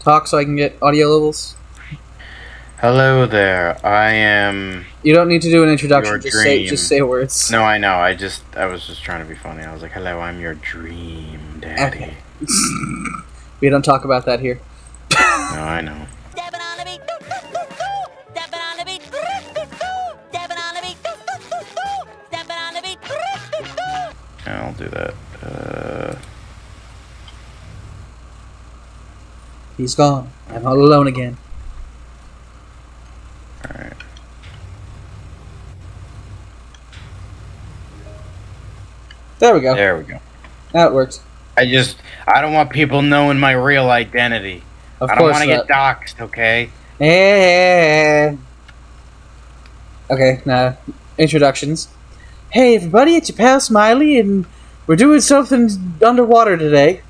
talk so I can get audio levels? Hello there. I am You don't need to do an introduction. your Just dream. say words. No, I know. I was just trying to be funny. I was like, "Hello, I'm your dream daddy." Okay. We don't talk about that here. No, I know. I'll do that. He's gone. I'm all alone again. All right. There we go. There we go. That works. I don't want people knowing my real identity. Of I don't course want to not. get doxxed, okay? Okay, now introductions. Hey everybody, it's your pal Smiley, and we're doing something underwater today.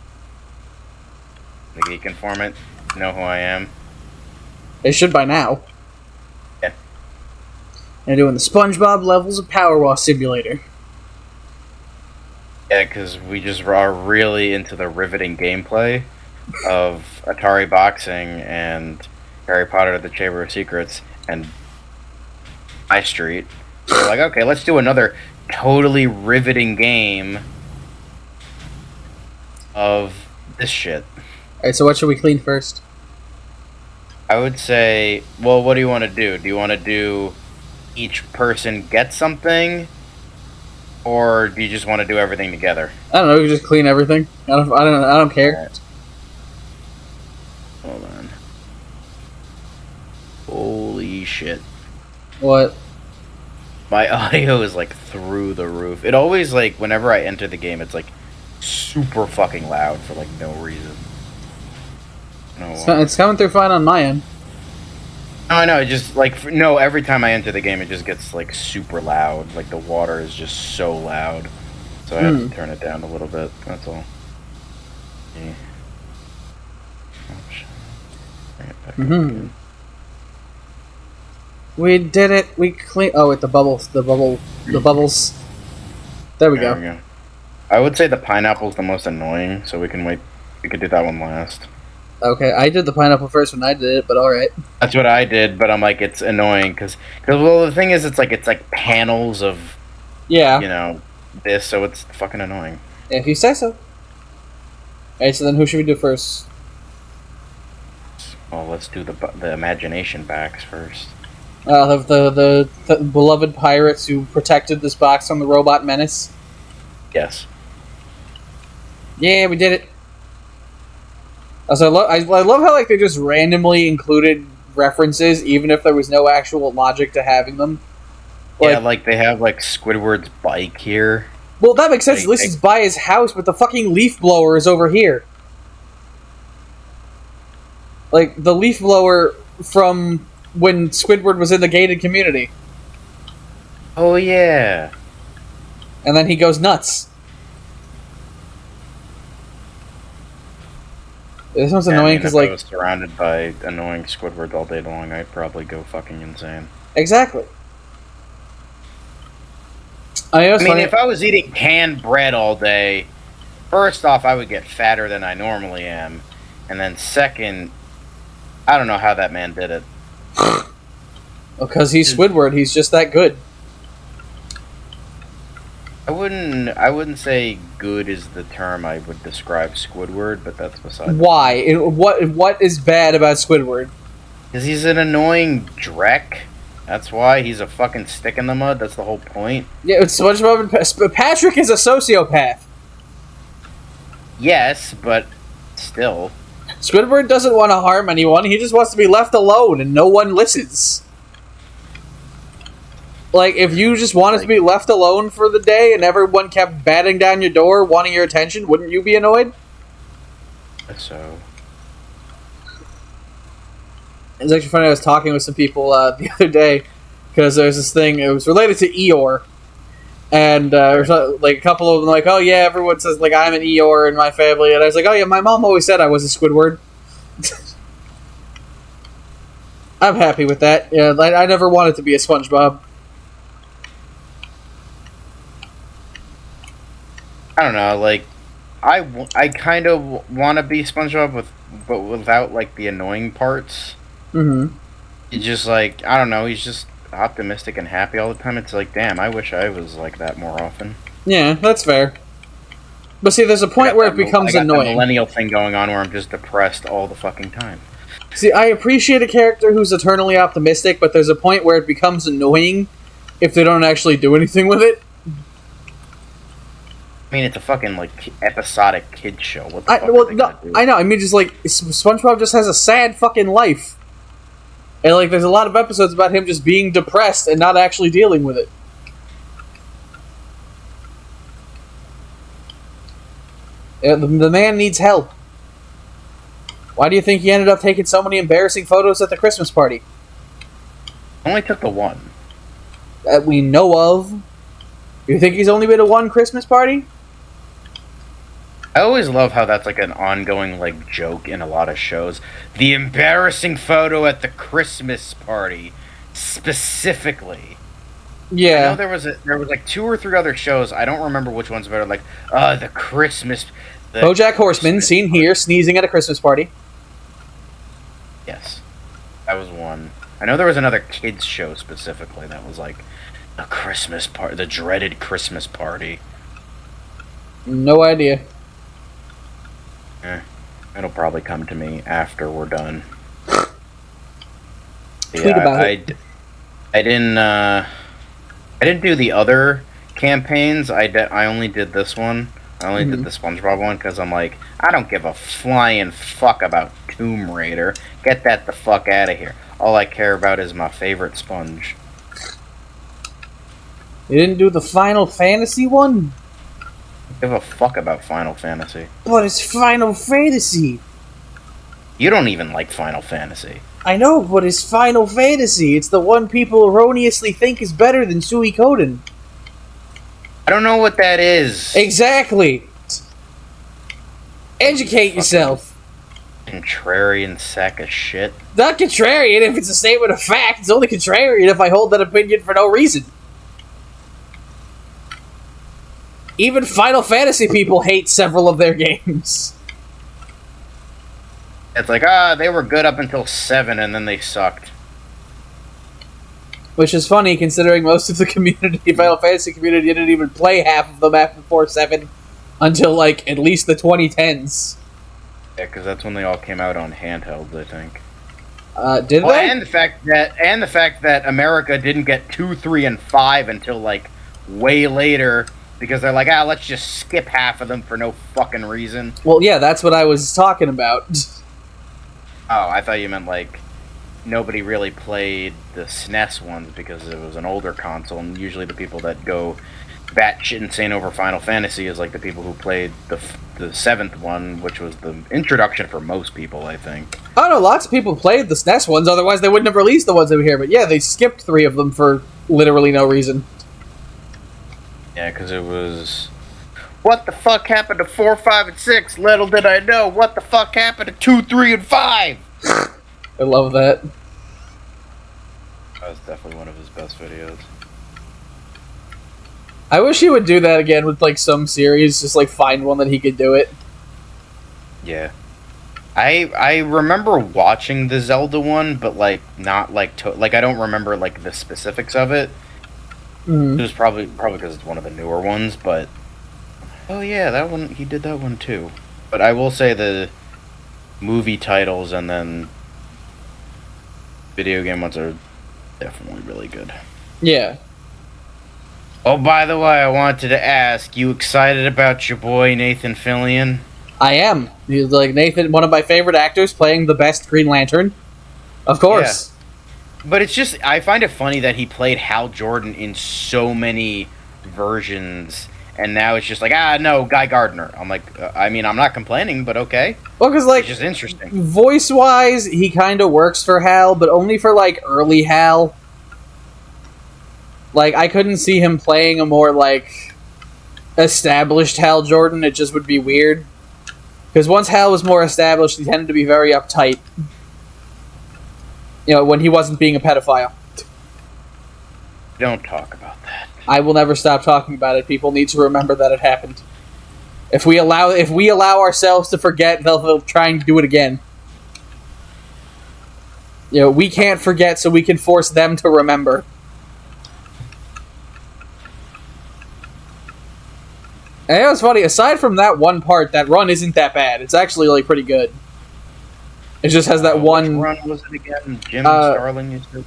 The Geek Informant. Know who I am? They should by now. Yeah. And doing the Spongebob levels of Power Wash Simulator. Yeah, because we just are really into the riveting gameplay of Atari Boxing and Harry Potter the Chamber of Secrets and High Street. So we're like, okay, let's do another totally riveting game of this shit. Alright, so what should we clean first? I would say, well, what do you want to do? Do you want to do each person get something? Or do you just want to do everything together? I don't know, we can just clean everything. I don't care. Right. Hold on. Holy shit. What? My audio is like through the roof. It always like whenever I enter the game, it's like super fucking loud for like no reason. It's coming through fine on my end. No, I know. It just like no. Every time I enter the game, it just gets like super loud. Like the water is just so loud, so I have to turn it down a little bit. That's all. Yeah. Bring it back up again. We did it. We clean. Oh, wait, the bubbles. The bubbles. There we There go. we go. I would say the pineapple's the most annoying, so we can wait. We could do that one last. Okay, I did the pineapple first when I did it, but alright. That's what I did, but I'm like, it's annoying because well, the thing is, it's like panels of Yeah. This, so it's fucking annoying. If you say so. Alright, so then who should we do first? Well, let's do the imagination backs first. The beloved pirates who protected this box from the robot menace. Yes. Yeah, we did it. Also, I love how like they just randomly included references, even if there was no actual logic to having them. Yeah, like they have like Squidward's bike here. Well, that makes sense. At least it's by his house, but the fucking leaf blower is over here. Like the leaf blower from when Squidward was in the gated community. Oh yeah. And then he goes nuts. This one's annoying because, if I was surrounded by annoying Squidward all day long, I'd probably go fucking insane. Exactly. I mean, if I was eating canned bread all day, first off, I would get fatter than I normally am. And then second, I don't know how that man did it. Because he's Squidward, he's just that good. I wouldn't say good is the term I would describe Squidward, but that's beside. Why? What is bad about Squidward? Because he's an annoying dreck. That's why he's a fucking stick in the mud. That's the whole point. Yeah, it's SpongeBob and Patrick is a sociopath. Yes, but still. Squidward doesn't want to harm anyone. He just wants to be left alone, and no one listens. Like, if you just wanted to be left alone for the day and everyone kept batting down your door wanting your attention, wouldn't you be annoyed? So. It was actually funny, I was talking with some people the other day, because there's this thing, it was related to Eeyore. And, like, a couple of them like, oh yeah, everyone says, like, I'm an Eeyore in my family. And I was like, oh yeah, my mom always said I was a Squidward. I'm happy with that. Yeah, I never wanted to be a SpongeBob. I don't know, like, I kind of want to be SpongeBob with but without like the annoying parts. Mm-hmm. He's just like, I don't know, he's just optimistic and happy all the time. It's like, damn, I wish I was like that more often. Yeah, that's fair. But see, there's a point where it becomes annoying. The millennial thing going on where I'm just depressed all the fucking time. See, I appreciate a character who's eternally optimistic, but there's a point where it becomes annoying if they don't actually do anything with it. I mean, it's a fucking, like, episodic kid show. What the fuck are they gonna do? I know, I mean, just, like, Spongebob just has a sad fucking life. And, like, there's a lot of episodes about him just being depressed and not actually dealing with it. The man needs help. Why do you think he ended up taking so many embarrassing photos at the Christmas party? Only took the one. That we know of. You think he's only been to one Christmas party? I always love how that's like an ongoing like joke in a lot of shows. The embarrassing photo at the Christmas party, specifically. Yeah. I know there was like 2 or 3 other shows. I don't remember which ones better. Like the Christmas. BoJack Horseman seen here sneezing at a Christmas party. Yes, that was one. I know there was another kids show specifically that was like a Christmas party, the dreaded Christmas party. No idea. It'll probably come to me after we're done. Tweet about it. I didn't do the other campaigns. I only did this one. I only did the SpongeBob one because I'm like, I don't give a flying fuck about Tomb Raider. Get that the fuck out of here. All I care about is my favorite sponge. You didn't do the Final Fantasy one? Give a fuck about Final Fantasy. But it's Final Fantasy. You don't even like Final Fantasy. I know, but it's Final Fantasy. It's the one people erroneously think is better than Suikoden. I don't know what that is. Exactly. Educate yourself. Contrarian sack of shit. Not contrarian if it's a statement of fact. It's only contrarian if I hold that opinion for no reason. Even Final Fantasy people hate several of their games. It's like, they were good up until 7 and then they sucked. Which is funny, considering most of the community, Final Fantasy community, didn't even play half of them after 4-7 until, like, at least the 2010s. Yeah, because that's when they all came out on handhelds, I think. Did they? And the fact that America didn't get 2, 3, and 5 until, like, way later, because they're like, let's just skip half of them for no fucking reason. Well, yeah, that's what I was talking about. Oh, I thought you meant, like, nobody really played the SNES ones because it was an older console, and usually the people that go batshit insane over Final Fantasy is, like, the people who played the 7th one, which was the introduction for most people, I think. Oh, no, lots of people played the SNES ones, otherwise they wouldn't have released the ones over here, but yeah, they skipped 3 of them for literally no reason. Yeah, because it was... What the fuck happened to 4, 5, and 6? Little did I know. What the fuck happened to 2, 3, and 5? I love that. That was definitely one of his best videos. I wish he would do that again with, like, some series. Just, like, find one that he could do it. Yeah. I remember watching the Zelda one, but, like, not, like, I don't remember, like, the specifics of it. Mm-hmm. It was probably because it's one of the newer ones, but... Oh, yeah, that one, he did that one, too. But I will say the movie titles and then video game ones are definitely really good. Yeah. Oh, by the way, I wanted to ask, you excited about your boy Nathan Fillion? I am. He's, like, Nathan, one of my favorite actors, playing the best Green Lantern. Of course. Yeah. But it's just, I find it funny that he played Hal Jordan in so many versions, and now it's just like, no, Guy Gardner. I'm like, I mean, I'm not complaining, but okay. Well, because, like, it's just interesting. Voice-wise, he kind of works for Hal, but only for, like, early Hal. Like, I couldn't see him playing a more, like, established Hal Jordan. It just would be weird. Because once Hal was more established, he tended to be very uptight. You know, when he wasn't being a pedophile. Don't talk about that. I will never stop talking about it. People need to remember that it happened. If we allow ourselves to forget, they'll try and do it again. You know, we can't forget, so we can force them to remember. And it was funny, aside from that one part, that run isn't that bad. It's actually, like, pretty good. It just has that one... Which run was it again? Jim Starlin used to...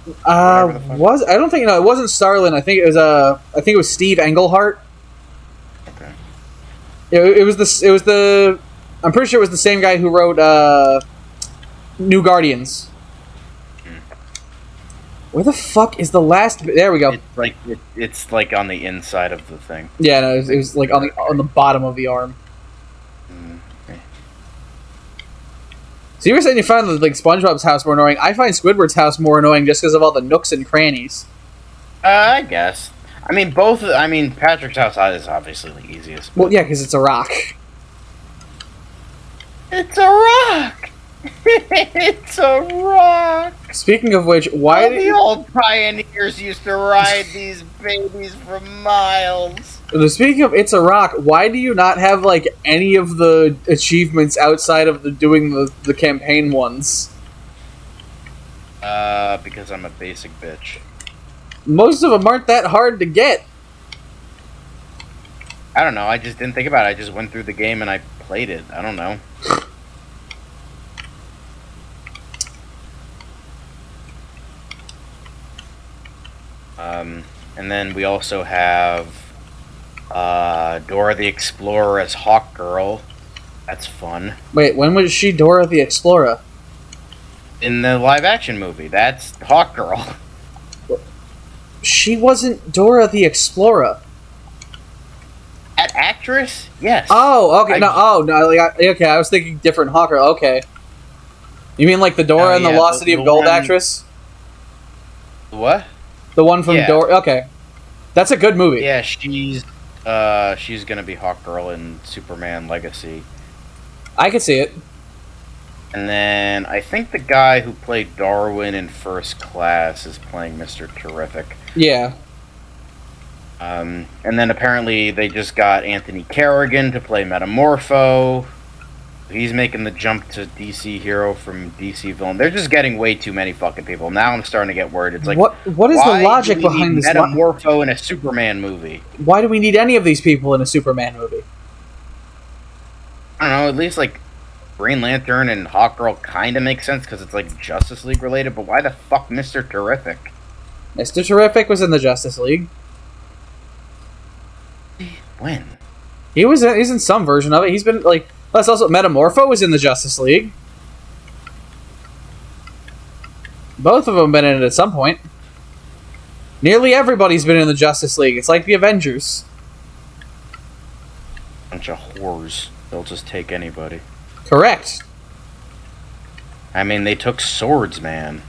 it wasn't Starlin. I think it was Steve Englehart. Okay. It was the... I'm pretty sure it was the same guy who wrote, New Guardians. Where the fuck is the last... There we go. It's like on the inside of the thing. Yeah, no, it was like on the bottom of the arm. Okay. So you were saying you find like SpongeBob's house more annoying. I find Squidward's house more annoying just because of all the nooks and crannies. I guess. I mean, Patrick's house is obviously the easiest. Well, yeah, because it's a rock. It's a rock! It's a rock! Speaking of which, why the old pioneers used to ride these babies for miles? Speaking of It's a Rock, why do you not have, like, any of the achievements outside of doing the campaign ones? Because I'm a basic bitch. Most of them aren't that hard to get. I don't know, I just didn't think about it. I just went through the game and I played it. I don't know. And then we also have Dora the Explorer as Hawk Girl. That's fun. Wait, when was she Dora the Explorer? In the live-action movie, that's Hawk Girl. She wasn't Dora the Explorer. That actress? Yes. Oh, okay. Okay, I was thinking different Hawk Girl. Okay. You mean like the Dora and the Lost City of Gold actress? What? The one from Dora. Okay, that's a good movie. Yeah, she's gonna be Hawk Girl in Superman Legacy. I could see it. And then I think the guy who played Darwin in First Class is playing Mr. Terrific. Yeah. And then apparently they just got Anthony Carrigan to play Metamorpho. He's making the jump to DC hero from DC villain. They're just getting way too many fucking people. Now I'm starting to get worried. It's like, what is the logic behind this? Metamorpho in a Superman movie. Why do we need any of these people in a Superman movie? I don't know. At least like Green Lantern and Hawkgirl kind of make sense because it's like Justice League related. But why the fuck Mr. Terrific? Mr. Terrific was in the Justice League. When? He's in some version of it. He's been like. Plus, also, Metamorpho was in the Justice League. Both of them have been in it at some point. Nearly everybody's been in the Justice League. It's like the Avengers. Bunch of whores. They'll just take anybody. Correct. I mean, they took Swordsman.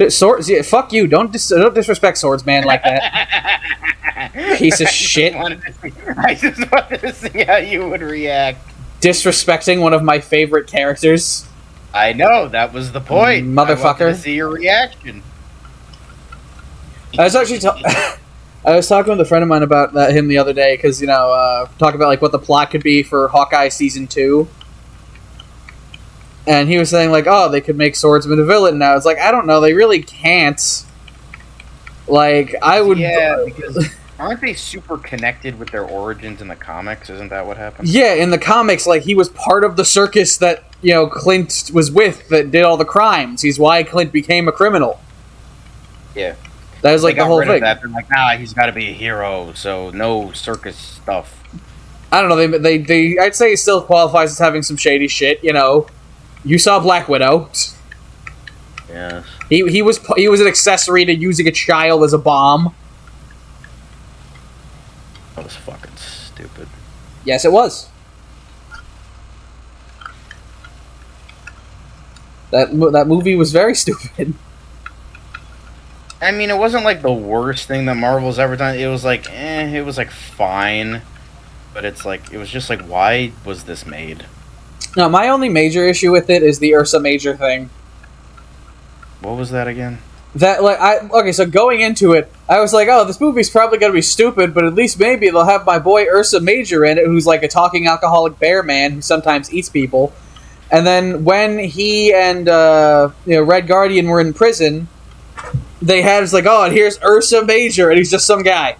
Swords? Yeah, fuck you. Don't disrespect Swordsman like that. Piece of shit. I just wanted to see how you would react. Disrespecting one of my favorite characters. I know, that was the point. Motherfucker. I wanted to see your reaction. I was actually I was talking with a friend of mine about him the other day, because, talking about like what the plot could be for Hawkeye Season 2. And he was saying, like, oh, they could make Swordsman a villain. And I was like, I don't know, they really can't. Like, I would... Yeah, because... Aren't they super connected with their origins in the comics? Isn't that what happened? Yeah, in the comics, like, he was part of the circus that, Clint was with that did all the crimes. He's why Clint became a criminal. Yeah. That was, like, the whole thing. They're like, nah, he's got to be a hero, so no circus stuff. I don't know, they I'd say he still qualifies as having some shady shit, You saw Black Widow. Yes. He was an accessory to using a child as a bomb. That was fucking stupid. Yes, it was. That movie was very stupid. I mean, it wasn't like the worst thing that Marvel's ever done. It was like, it was like fine. But it's like, it was just like, why was this made? No, my only major issue with it is the Ursa Major thing. What was that again? So going into it, I was like, oh, this movie's probably going to be stupid, but at least maybe they'll have my boy Ursa Major in it, who's like a talking alcoholic bear man who sometimes eats people. And then when he and Red Guardian were in prison, they had it's like, oh, and here's Ursa Major, and he's just some guy.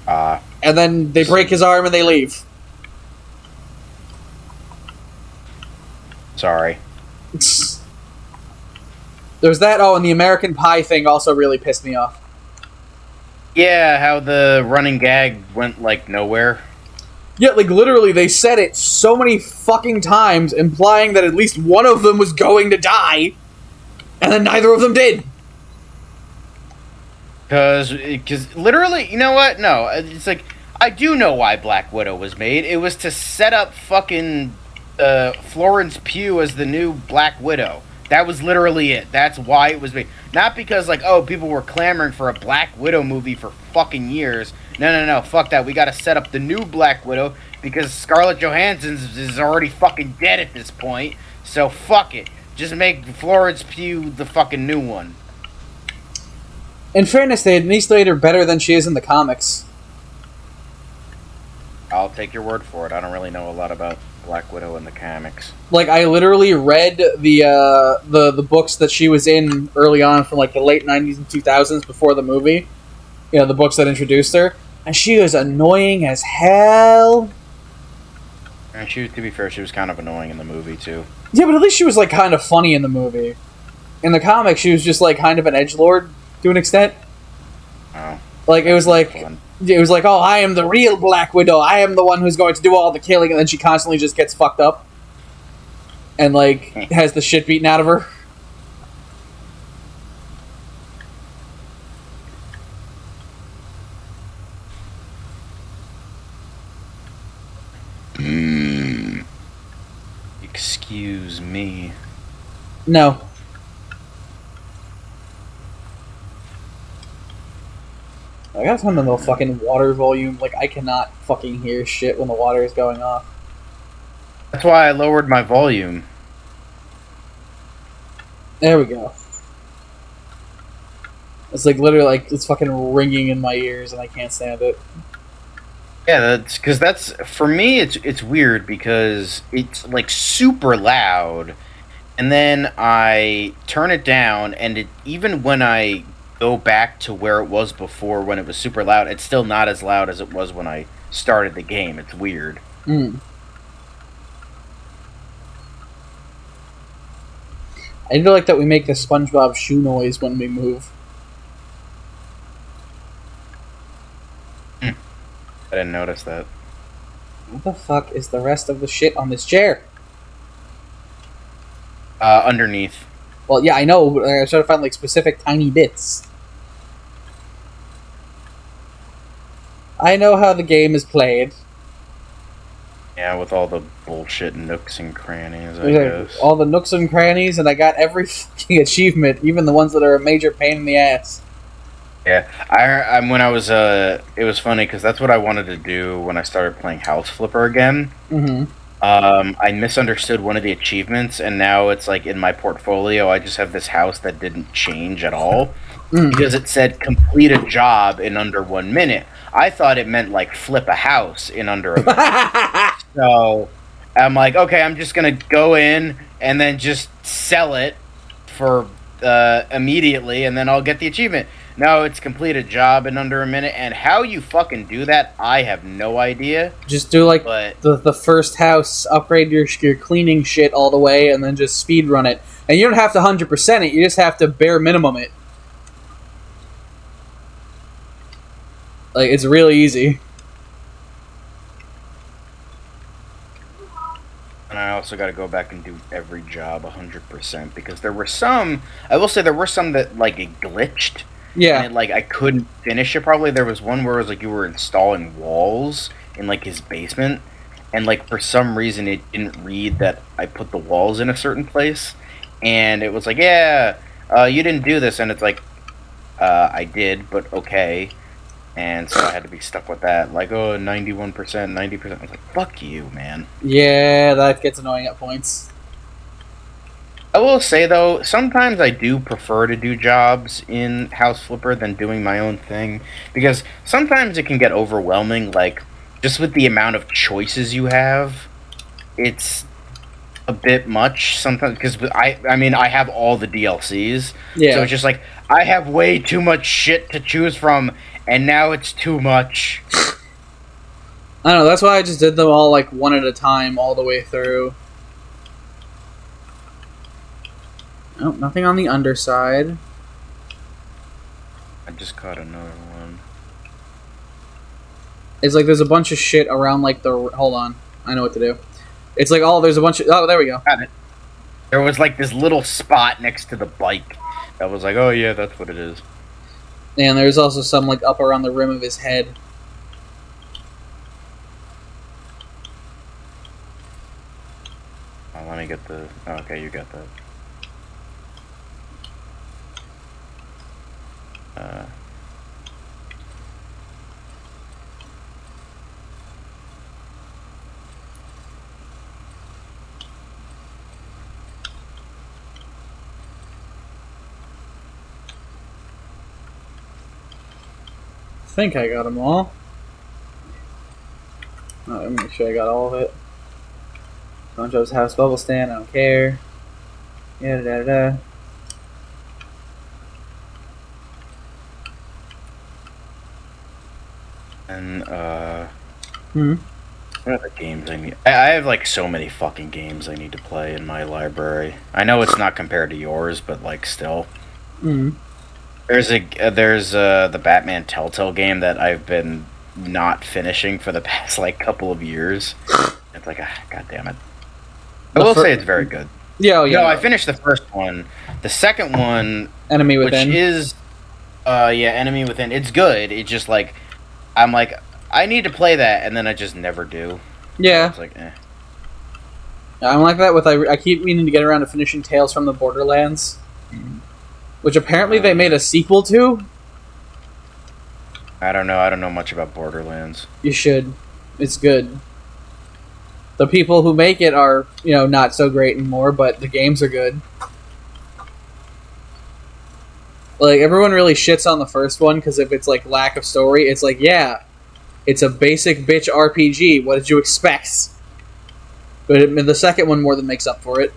And then they break his arm and they leave. Sorry. There's that. Oh, and the American Pie thing also really pissed me off. Yeah, how the running gag went, like, nowhere. Yeah, like, literally, they said it so many fucking times, implying that at least one of them was going to die, and then neither of them did. Because literally, you know what? No, it's like, I do know why Black Widow was made. It was to set up fucking Florence Pugh as the new Black Widow. That was literally it. That's why it was made. Not because, like, oh, people were clamoring for a Black Widow movie for fucking years. No, fuck that. We gotta set up the new Black Widow because Scarlett Johansson is already fucking dead at this point. So fuck it. Just make Florence Pugh the fucking new one. In fairness, they at least made her better than she is in the comics. I'll take your word for it. I don't really know a lot about Black Widow in the comics. Like, I literally read the books that she was in early on from, like, the late 90s and 2000s before the movie. You know, the books that introduced her. And she was annoying as hell. And to be fair, she was kind of annoying in the movie, too. Yeah, but at least she was, like, kind of funny in the movie. In the comics, she was just, like, kind of an edgelord to an extent. Oh. Like, it was like, oh, I am the real Black Widow. I am the one who's going to do all the killing, and then she constantly just gets fucked up. And, like, has the shit beaten out of her. Excuse me. No. I gotta turn on the fucking water volume. Like, I cannot fucking hear shit when the water is going off. That's why I lowered my volume. There we go. It's like literally like it's fucking ringing in my ears and I can't stand it. Yeah, that's for me. It's weird because it's like super loud, and then I turn it down, and even when I go back to where it was before when it was super loud, it's still not as loud as it was when I started the game. It's weird. I do like that we make the Spongebob shoe noise when we move. I didn't notice that. What the fuck is the rest of the shit on this chair? Underneath. Well, yeah, I know, but I try to find like specific tiny bits. I know how the game is played. Yeah, with all the bullshit nooks and crannies, I guess. All the nooks and crannies, and I got every fucking achievement, even the ones that are a major pain in the ass. Yeah, I when I was it was funny because that's what I wanted to do when I started playing House Flipper again. Mm-hmm. I misunderstood one of the achievements, and now it's like in my portfolio. I just have this house that didn't change at all because it said complete a job in under 1 minute. I thought it meant like flip a house in under a minute. So I'm like, okay, I'm just gonna go in and then just sell it for immediately, and then I'll get the achievement. No, it's complete a job in under a minute, and how you fucking do that, I have no idea. Just do like the first house, upgrade your cleaning shit all the way, and then just speed run it. And you don't have to 100% it, you just have to bare minimum it. Like, it's really easy. And I also got to go back and do every job 100% because there were some, I will say there were some that like it glitched. Yeah. And like I couldn't finish it probably. There was one where it was like you were installing walls in like his basement, and like for some reason it didn't read that I put the walls in a certain place, and it was like, yeah, you didn't do this, and it's like, I did, but okay. And so I had to be stuck with that. Like, oh, 91%, 90%. I was like, fuck you, man. Yeah, that gets annoying at points. I will say though, sometimes I do prefer to do jobs in House Flipper than doing my own thing because sometimes it can get overwhelming. Like just with the amount of choices you have, it's a bit much sometimes. Because I mean, I have all the DLCs, Yeah. so it's just like I have way too much shit to choose from, and now it's too much. I don't know, that's why I just did them all, like, one at a time all the way through. Oh, nothing on the underside. I just caught another one. It's like there's a bunch of shit around, like, the... Hold on. I know what to do. It's like, oh, there's a bunch of... Oh, there we go. Got it. There was like this little spot next to the bike that was like, oh yeah, that's what it is. And there's also some, like, up around the rim of his head. Oh, let me get the... Oh, okay, you got that. I think I got them all. Oh, let me make sure I got all of it. SpongeBob's house bubble stand, I don't care. Yeah, da da da. And, Hmm. what other games I need? I have, like, so many fucking games I need to play in my library. I know it's not compared to yours, but, like, still. Hmm. There's the Batman Telltale game that I've been not finishing for the past, like, couple of years. It's like, god damn it. I will say it's very good. Yeah, oh, yeah. No, I finished the first one. The second one, Enemy Within. which is, Enemy Within. It's good. It's just like, I'm like, I need to play that, and then I just never do. Yeah. It's like, eh. I'm like that with... I keep meaning to get around to finishing Tales from the Borderlands. Which apparently they made a sequel to. I don't know. I don't know much about Borderlands. You should. It's good. The people who make it are, not so great anymore, but the games are good. Like, everyone really shits on the first one, because if it's, like, lack of story, it's like, yeah, it's a basic bitch RPG. What did you expect? But the second one more than makes up for it.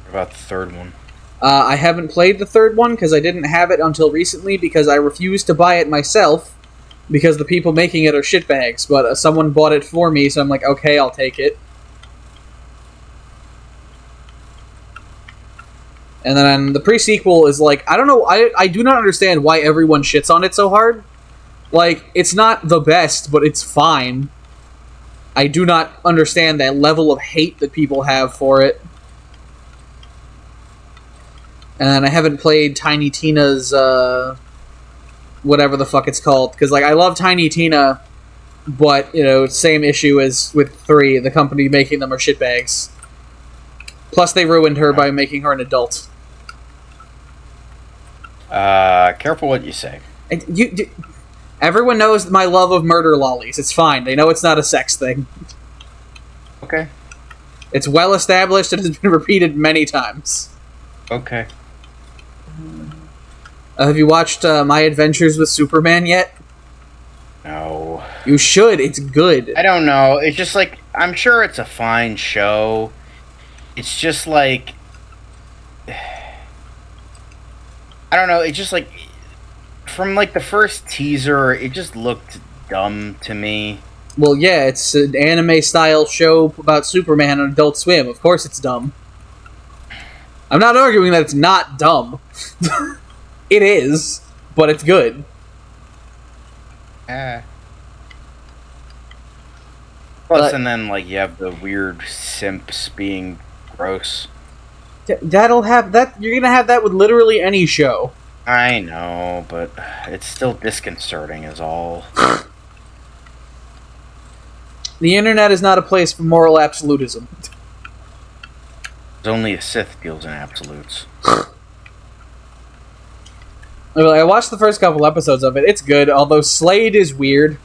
What about the third one? I haven't played the third one, because I didn't have it until recently, because I refused to buy it myself, because the people making it are shitbags, but someone bought it for me, so I'm like, okay, I'll take it. And then the pre-sequel is like, I don't know, I do not understand why everyone shits on it so hard. Like, it's not the best, but it's fine. I do not understand that level of hate that people have for it. And I haven't played Tiny Tina's, whatever the fuck it's called. Because, like, I love Tiny Tina, but, same issue as with 3. The company making them are shitbags. Plus, they ruined her by making her an adult. Careful what you say. Everyone knows my love of murder lollies. It's fine. They know it's not a sex thing. Okay. It's well established and has been repeated many times. Okay. Have you watched My Adventures with Superman yet? No. You should. It's good. I don't know. It's just like, I'm sure it's a fine show. It's just like, I don't know. It's just like, from like the first teaser, it just looked dumb to me. Well, yeah, it's an anime-style show about Superman on Adult Swim. Of course it's dumb. I'm not arguing that it's not dumb. It is, but it's good. Plus, and then, like, you have the weird simps being gross. That'll have that. You're gonna have that with literally any show. I know, but it's still disconcerting is all. The internet is not a place for moral absolutism. Only a Sith deals in absolutes. I watched the first couple episodes of it. It's good, although Slade is weird.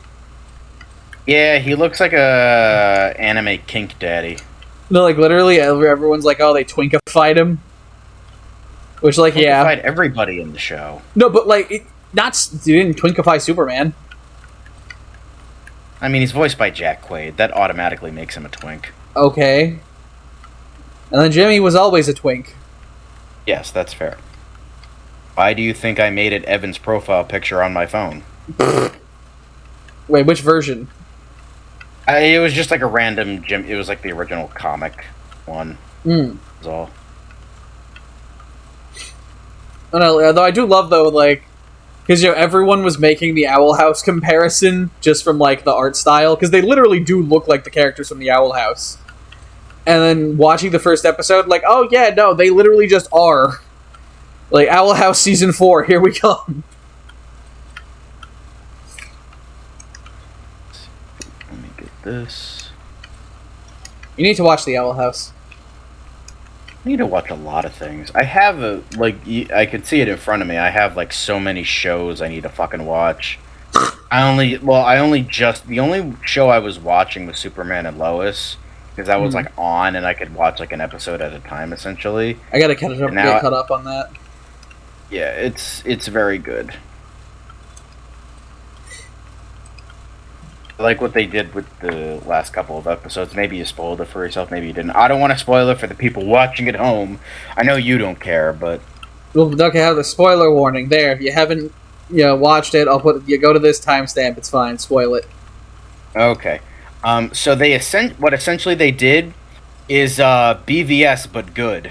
Yeah, he looks like a anime kink daddy. No, like literally, everyone's like, "Oh, they twinkified him," which, like, yeah, Fight everybody in the show. no, but like, you didn't twinkify Superman. I mean, he's voiced by Jack Quaid. That automatically makes him a twink. Okay, and then Jimmy was always a twink. Yes, that's fair. Why do you think I made it Evan's profile picture on my phone? Wait, which version? It was just like a random Jim. It was like the original comic one. That's all. Although I do love though, like, because everyone was making the Owl House comparison just from like the art style, because they literally do look like the characters from the Owl House. And then watching the first episode, like, oh yeah, no, they literally just are. Like, Owl House Season 4, here we come. Let me get this. You need to watch the Owl House. I need to watch a lot of things. I have I could see it in front of me. I have like so many shows I need to fucking watch. The only show I was watching was Superman and Lois, because that was like on and I could watch like an episode at a time essentially. I gotta get caught up on that. Yeah, it's very good. I like what they did with the last couple of episodes. Maybe you spoiled it for yourself, maybe you didn't. I don't want to spoil it for the people watching at home. I know you don't care, but... Well, okay, have the spoiler warning there. If you haven't, watched it, you go to this timestamp, it's fine, spoil it. Okay. So what essentially they did is BVS, but good.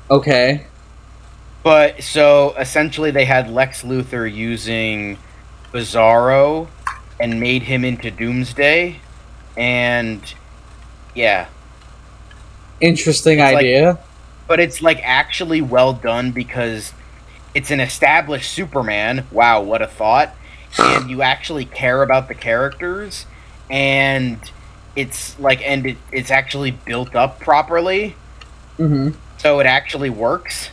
Okay. But, so, essentially they had Lex Luthor using Bizarro and made him into Doomsday, and, yeah. Interesting idea. But it's, like, actually well done because it's an established Superman. Wow, what a thought. And you actually care about the characters, and it's, like, it's actually built up properly. So it actually works.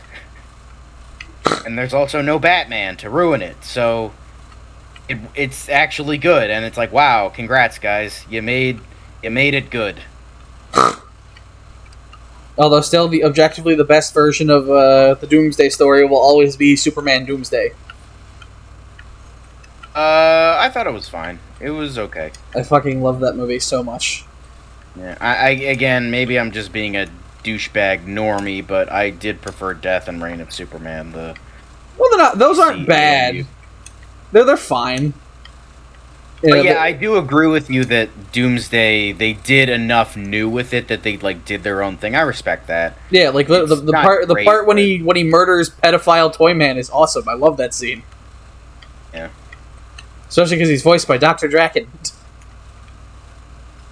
And there's also no Batman to ruin it, so it's actually good. And it's like, wow, congrats, guys, you made it good. Although still, objectively the best version of the Doomsday story will always be Superman Doomsday. I thought it was fine. It was okay. I fucking love that movie so much. Yeah, I again, maybe I'm just being a douchebag normie, but I did prefer Death and Reign of Superman. Well, they're not. Those aren't bad. They're fine. But yeah, I do agree with you that Doomsday, they did enough new with it that they like did their own thing. I respect that. Yeah, like the part when he murders pedophile Toyman is awesome. I love that scene. Yeah. Especially because he's voiced by Dr. Draken.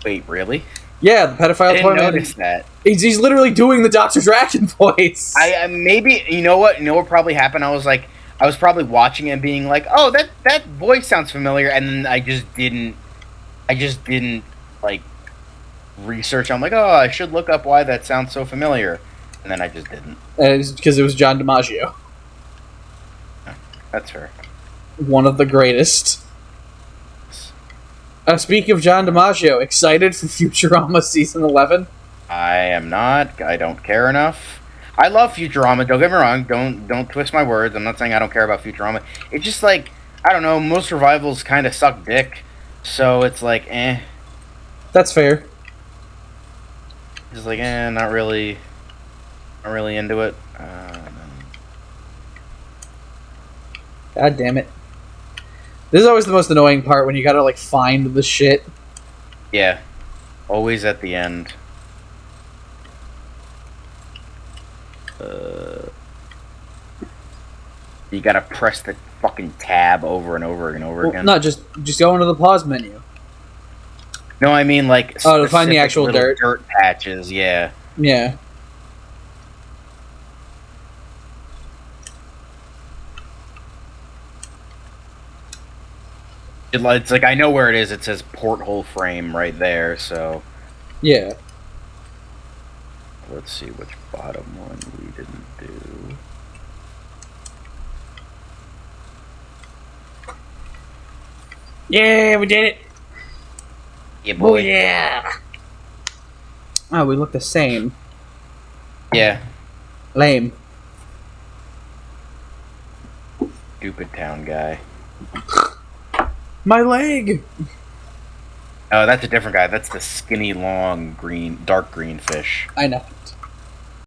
Wait, really? Yeah, the pedophile I didn't notice that. He's literally doing the Dr. Draken voice. Maybe you know what probably happened. I was probably watching it and being like, oh, that voice sounds familiar, and then I just didn't like research. I'm like, oh, I should look up why that sounds so familiar, and then I just didn't. And it's because it was John DiMaggio. That's fair. One of the greatest. Speaking of John DiMaggio, excited for Futurama Season 11? I am not. I don't care enough. I love Futurama. Don't get me wrong. Don't twist my words. I'm not saying I don't care about Futurama. It's just like, I don't know, most revivals kind of suck dick. So it's like, eh. That's fair. Just like, not really into it. God damn it. This is always the most annoying part, when you gotta, like, find the shit. Yeah. Always at the end. You gotta press the fucking tab over and over and over again. No, just go into the pause menu. No, I mean, like... Oh, to find the actual dirt. Dirt patches, yeah. Yeah. It's like, I know where it is. It says porthole frame right there, so... Yeah. Let's see which bottom one we didn't do. Yeah, we did it! Yeah, boy. Oh, yeah! Oh, we look the same. Yeah, Lame. stupid town guy. My leg! Oh, that's a different guy. That's the skinny, long, dark green fish. I know.